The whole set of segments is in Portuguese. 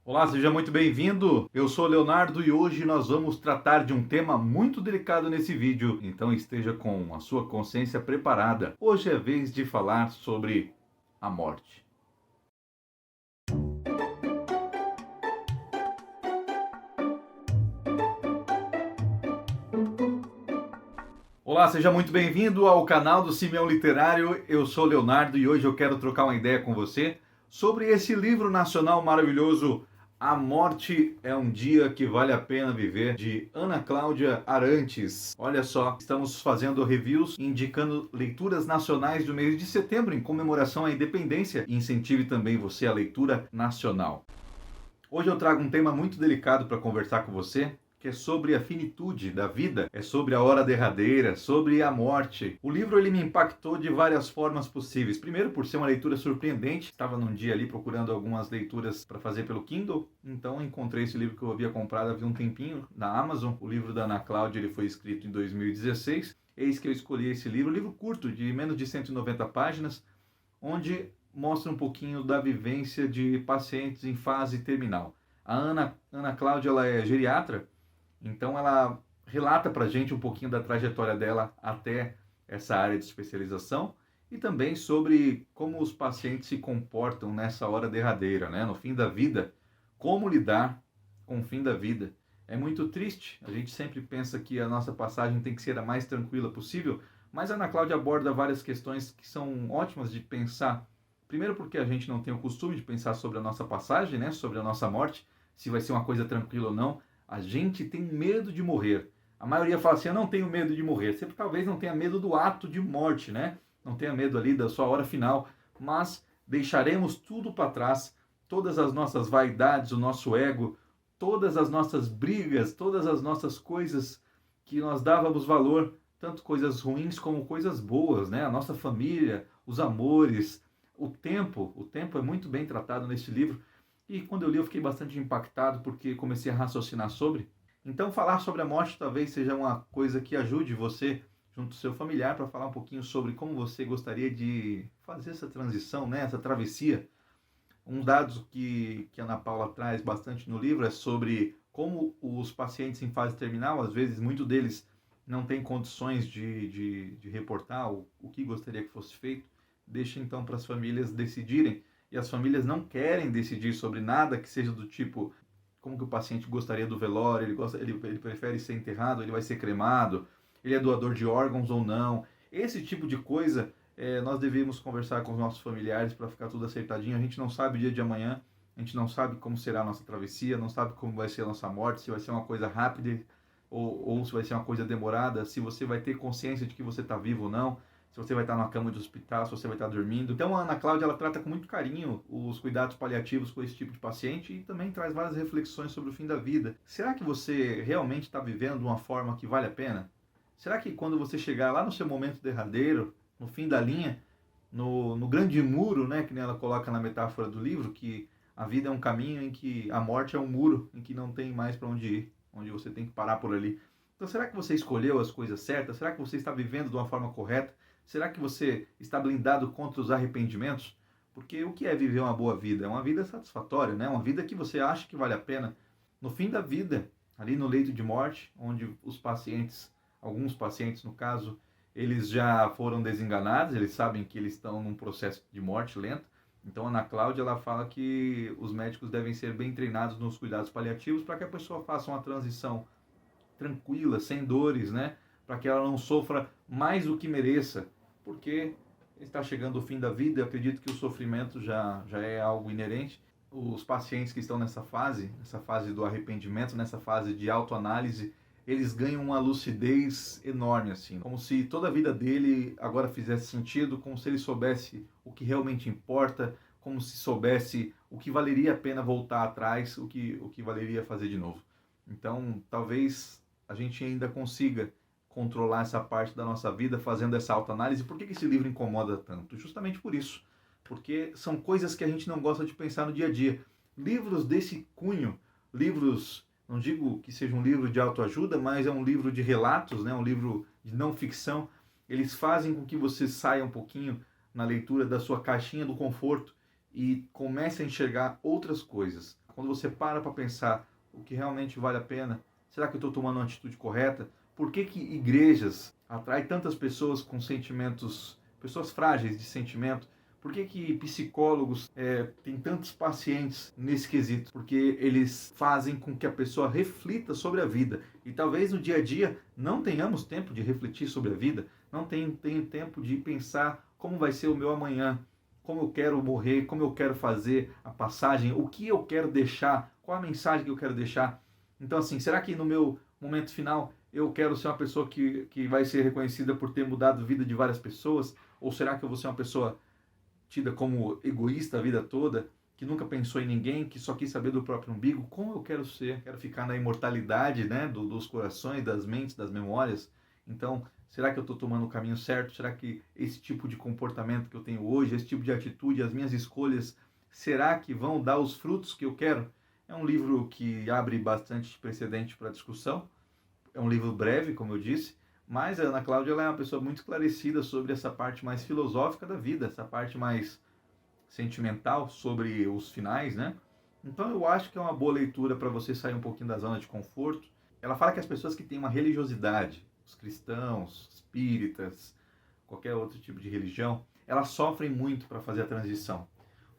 Olá, seja muito bem-vindo. Eu sou Leonardo e hoje nós vamos tratar de um tema muito delicado nesse vídeo, então esteja com a sua consciência preparada. Hoje é vez de falar sobre a morte. Olá, seja muito bem-vindo ao canal do Simeão Literário. Eu sou Leonardo e hoje eu quero trocar uma ideia com você sobre esse livro nacional maravilhoso, A Morte é um Dia que Vale a Pena Viver, de Ana Cláudia Arantes. Olha só, estamos fazendo reviews indicando leituras nacionais do mês de setembro em comemoração à independência e incentive também você à leitura nacional. Hoje eu trago um tema muito delicado para conversar com você, que é sobre a finitude da vida, é sobre a hora derradeira, sobre a morte. O livro ele me impactou de várias formas possíveis. Primeiro, por ser uma leitura surpreendente. Estava num dia ali procurando algumas leituras para fazer pelo Kindle, então encontrei esse livro que eu havia comprado havia um tempinho na Amazon. O livro da Ana Cláudia ele foi escrito em 2016. Eis que eu escolhi esse livro curto, de menos de 190 páginas, onde mostra um pouquinho da vivência de pacientes em fase terminal. A Ana Cláudia ela é geriatra, então ela relata para a gente um pouquinho da trajetória dela até essa área de especialização e também sobre como os pacientes se comportam nessa hora derradeira, né? No fim da vida, como lidar com o fim da vida. É muito triste, a gente sempre pensa que a nossa passagem tem que ser a mais tranquila possível, mas a Ana Cláudia aborda várias questões que são ótimas de pensar. Primeiro porque a gente não tem o costume de pensar sobre a nossa passagem, né? Sobre a nossa morte, se vai ser uma coisa tranquila ou não. A gente tem medo de morrer. A maioria fala assim, eu não tenho medo de morrer. Você talvez não tenha medo do ato de morte, né? Não tenha medo ali da sua hora final, mas deixaremos tudo para trás, todas as nossas vaidades, o nosso ego, todas as nossas brigas, todas as nossas coisas que nós dávamos valor, tanto coisas ruins como coisas boas, né? A nossa família, os amores, o tempo é muito bem tratado nesse livro. E quando eu li eu fiquei bastante impactado porque comecei a raciocinar sobre. Então falar sobre a morte talvez seja uma coisa que ajude você junto ao seu familiar para falar um pouquinho sobre como você gostaria de fazer essa transição, né? Essa travessia. Um dado que a Ana Paula traz bastante no livro é sobre como os pacientes em fase terminal, às vezes, muitos deles não têm condições de reportar o que gostaria que fosse feito, deixa então para as famílias decidirem. E as famílias não querem decidir sobre nada que seja do tipo como que o paciente gostaria do velório, ele prefere ser enterrado, ele vai ser cremado, ele é doador de órgãos ou não. Esse tipo de coisa nós devemos conversar com os nossos familiares para ficar tudo acertadinho. A gente não sabe o dia de amanhã, a gente não sabe como será a nossa travessia, não sabe como vai ser a nossa morte, se vai ser uma coisa rápida ou se vai ser uma coisa demorada, se você vai ter consciência de que você está vivo ou não, se você vai estar na cama de hospital, se você vai estar dormindo. Então a Ana Cláudia ela trata com muito carinho os cuidados paliativos com esse tipo de paciente e também traz várias reflexões sobre o fim da vida. Será que você realmente está vivendo de uma forma que vale a pena? Será que quando você chegar lá no seu momento derradeiro, no fim da linha, no grande muro, né, que nem ela coloca na metáfora do livro, que a vida é um caminho em que a morte é um muro, em que não tem mais para onde ir, onde você tem que parar por ali. Então, será que você escolheu as coisas certas? Será que você está vivendo de uma forma correta? Será que você está blindado contra os arrependimentos? Porque o que é viver uma boa vida? É uma vida satisfatória, né? Uma vida que você acha que vale a pena. No fim da vida, ali no leito de morte, onde os pacientes, alguns pacientes no caso, eles já foram desenganados, eles sabem que eles estão num processo de morte lenta. Então, a Ana Cláudia ela fala que os médicos devem ser bem treinados nos cuidados paliativos para que a pessoa faça uma transição tranquila, sem dores, né? Para que ela não sofra mais do que mereça, porque está chegando o fim da vida, eu acredito que o sofrimento já é algo inerente. Os pacientes que estão nessa fase do arrependimento, nessa fase de autoanálise, eles ganham uma lucidez enorme, assim, como se toda a vida dele agora fizesse sentido, como se ele soubesse o que realmente importa, como se soubesse o que valeria a pena voltar atrás, o que valeria fazer de novo. Então, talvez a gente ainda consiga controlar essa parte da nossa vida fazendo essa autoanálise. Por que esse livro incomoda tanto? Justamente por isso. Porque são coisas que a gente não gosta de pensar no dia a dia. Livros desse cunho, livros, não digo que seja um livro de autoajuda, mas é um livro de relatos, né? Um livro de não ficção. Eles fazem com que você saia um pouquinho na leitura da sua caixinha do conforto e comece a enxergar outras coisas. Quando você para pensar o que realmente vale a pena, será que eu estou tomando uma atitude correta? Por que igrejas atraem tantas pessoas com sentimentos, pessoas frágeis de sentimento? Por que psicólogos têm tantos pacientes nesse quesito? Porque eles fazem com que a pessoa reflita sobre a vida. E talvez no dia a dia não tenhamos tempo de refletir sobre a vida, não tenho tempo de pensar como vai ser o meu amanhã, como eu quero morrer, como eu quero fazer a passagem, o que eu quero deixar, qual a mensagem que eu quero deixar. Então, assim, será que no meu momento final eu quero ser uma pessoa que vai ser reconhecida por ter mudado a vida de várias pessoas? Ou será que eu vou ser uma pessoa tida como egoísta a vida toda, que nunca pensou em ninguém, que só quis saber do próprio umbigo? Como eu quero ser? Quero ficar na imortalidade, né, dos corações, das mentes, das memórias. Então, será que eu estou tomando o caminho certo? Será que esse tipo de comportamento que eu tenho hoje, esse tipo de atitude, as minhas escolhas, será que vão dar os frutos que eu quero? É um livro que abre bastante precedente para discussão. É um livro breve, como eu disse, mas a Ana Cláudia ela é uma pessoa muito esclarecida sobre essa parte mais filosófica da vida, essa parte mais sentimental sobre os finais, né? Então eu acho que é uma boa leitura para você sair um pouquinho da zona de conforto. Ela fala que as pessoas que têm uma religiosidade, os cristãos, espíritas, qualquer outro tipo de religião, elas sofrem muito para fazer a transição.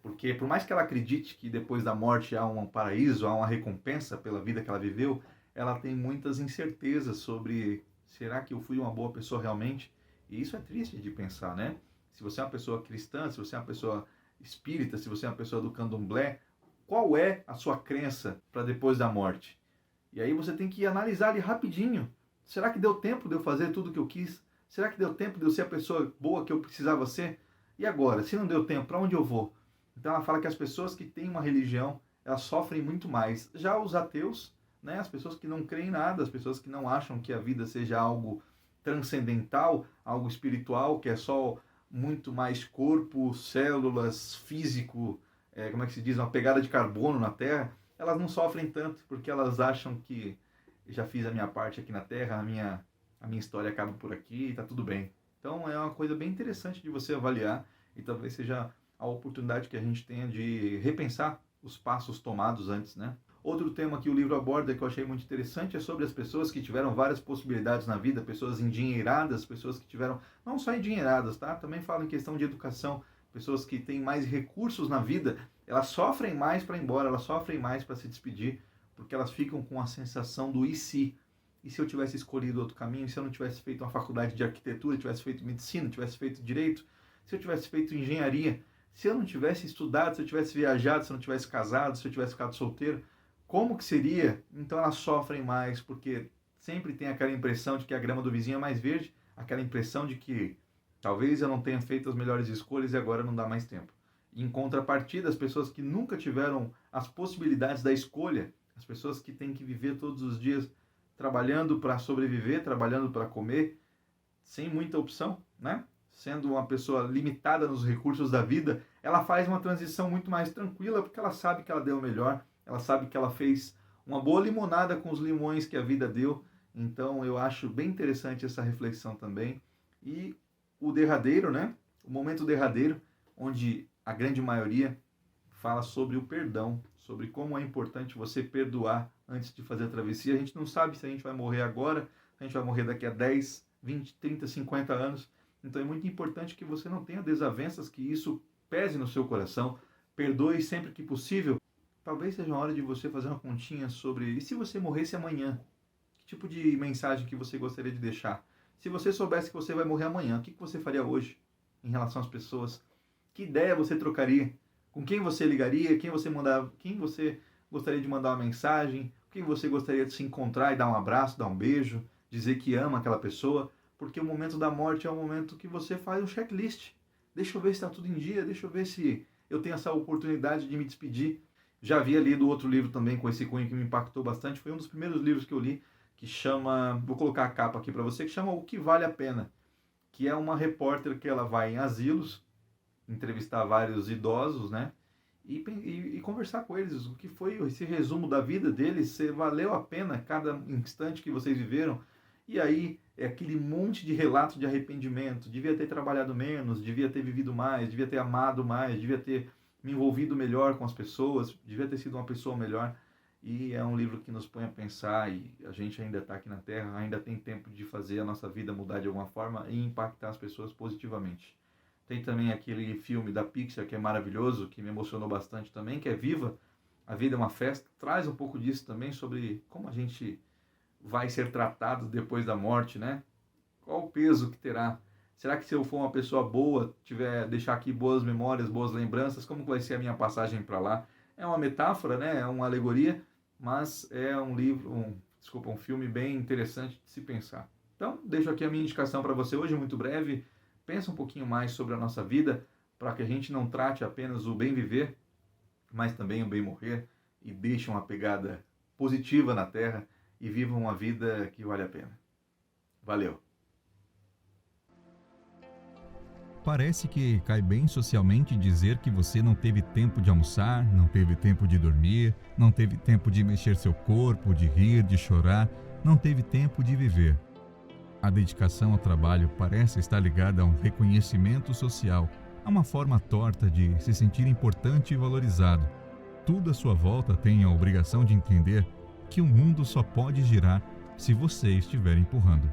Porque por mais que ela acredite que depois da morte há um paraíso, há uma recompensa pela vida que ela viveu, ela tem muitas incertezas sobre será que eu fui uma boa pessoa realmente? E isso é triste de pensar, né? Se você é uma pessoa cristã, se você é uma pessoa espírita, se você é uma pessoa do candomblé, qual é a sua crença para depois da morte? E aí você tem que analisar ali rapidinho. Será que deu tempo de eu fazer tudo o que eu quis? Será que deu tempo de eu ser a pessoa boa que eu precisava ser? E agora, se não deu tempo, para onde eu vou? Então ela fala que as pessoas que têm uma religião, elas sofrem muito mais. Já os ateus, né, as pessoas que não creem em nada, as pessoas que não acham que a vida seja algo transcendental, algo espiritual, que é só muito mais corpo, células, físico, como é que se diz, uma pegada de carbono na Terra, elas não sofrem tanto, porque elas acham que já fiz a minha parte aqui na Terra, a minha história acaba por aqui e está tudo bem. Então é uma coisa bem interessante de você avaliar e talvez seja a oportunidade que a gente tenha de repensar os passos tomados antes, né? Outro tema que o livro aborda que eu achei muito interessante é sobre as pessoas que tiveram várias possibilidades na vida, pessoas endinheiradas, pessoas que tiveram, não só endinheiradas, tá? Também fala em questão de educação, pessoas que têm mais recursos na vida, elas sofrem mais para ir embora, elas sofrem mais para se despedir, porque elas ficam com a sensação do e se? E se eu tivesse escolhido outro caminho? E se eu não tivesse feito uma faculdade de arquitetura, tivesse feito medicina, tivesse feito direito? Se eu tivesse feito engenharia? Se eu não tivesse estudado, se eu tivesse viajado, se eu não tivesse casado, se eu tivesse ficado solteiro? Como que seria? Então elas sofrem mais, porque sempre tem aquela impressão de que a grama do vizinho é mais verde, aquela impressão de que talvez eu não tenha feito as melhores escolhas e agora não dá mais tempo. Em contrapartida, as pessoas que nunca tiveram as possibilidades da escolha, as pessoas que têm que viver todos os dias trabalhando para sobreviver, trabalhando para comer, sem muita opção, né? Sendo uma pessoa limitada nos recursos da vida, ela faz uma transição muito mais tranquila, porque ela sabe que ela deu o melhor, ela sabe que ela fez uma boa limonada com os limões que a vida deu. Então eu acho bem interessante essa reflexão também. E o derradeiro, né? O momento derradeiro, onde a grande maioria fala sobre o perdão, sobre como é importante você perdoar antes de fazer a travessia. A gente não sabe se a gente vai morrer agora, se a gente vai morrer daqui a 10, 20, 30, 50 anos. Então é muito importante que você não tenha desavenças, que isso pese no seu coração. Perdoe sempre que possível. Talvez seja a hora de você fazer uma continha sobre e se você morresse amanhã? Que tipo de mensagem que você gostaria de deixar? Se você soubesse que você vai morrer amanhã, o que você faria hoje em relação às pessoas? Que ideia você trocaria? Com quem você ligaria? Quem você gostaria de mandar uma mensagem? Quem você gostaria de se encontrar e dar um abraço, dar um beijo, dizer que ama aquela pessoa? Porque o momento da morte é o momento que você faz um checklist. Deixa eu ver se está tudo em dia, deixa eu ver se eu tenho essa oportunidade de me despedir. Já havia lido outro livro também com esse cunho que me impactou bastante. Foi um dos primeiros livros que eu li, que chama, vou colocar a capa aqui para você, que chama O Que Vale a Pena, que é uma repórter que ela vai em asilos, entrevistar vários idosos, né? E conversar com eles, o que foi esse resumo da vida deles, se valeu a pena cada instante que vocês viveram. E aí é aquele monte de relato de arrependimento, devia ter trabalhado menos, devia ter vivido mais, devia ter amado mais, devia ter me envolvido melhor com as pessoas, devia ter sido uma pessoa melhor. E é um livro que nos põe a pensar, e a gente ainda está aqui na Terra, ainda tem tempo de fazer a nossa vida mudar de alguma forma e impactar as pessoas positivamente. Tem também aquele filme da Pixar que é maravilhoso, que me emocionou bastante também, que é Viva, a Vida é uma Festa. Traz um pouco disso também, sobre como a gente vai ser tratado depois da morte, né? Qual o peso que terá? Será que se eu for uma pessoa boa, deixar aqui boas memórias, boas lembranças, como vai ser a minha passagem para lá? É uma metáfora, né? É uma alegoria, mas é um filme bem interessante de se pensar. Então, deixo aqui a minha indicação para você hoje, muito breve. Pensa um pouquinho mais sobre a nossa vida, para que a gente não trate apenas o bem viver, mas também o bem morrer, e deixe uma pegada positiva na Terra e viva uma vida que vale a pena. Valeu! Parece que cai bem socialmente dizer que você não teve tempo de almoçar, não teve tempo de dormir, não teve tempo de mexer seu corpo, de rir, de chorar, não teve tempo de viver. A dedicação ao trabalho parece estar ligada a um reconhecimento social, a uma forma torta de se sentir importante e valorizado. Tudo à sua volta tem a obrigação de entender que o mundo só pode girar se você estiver empurrando.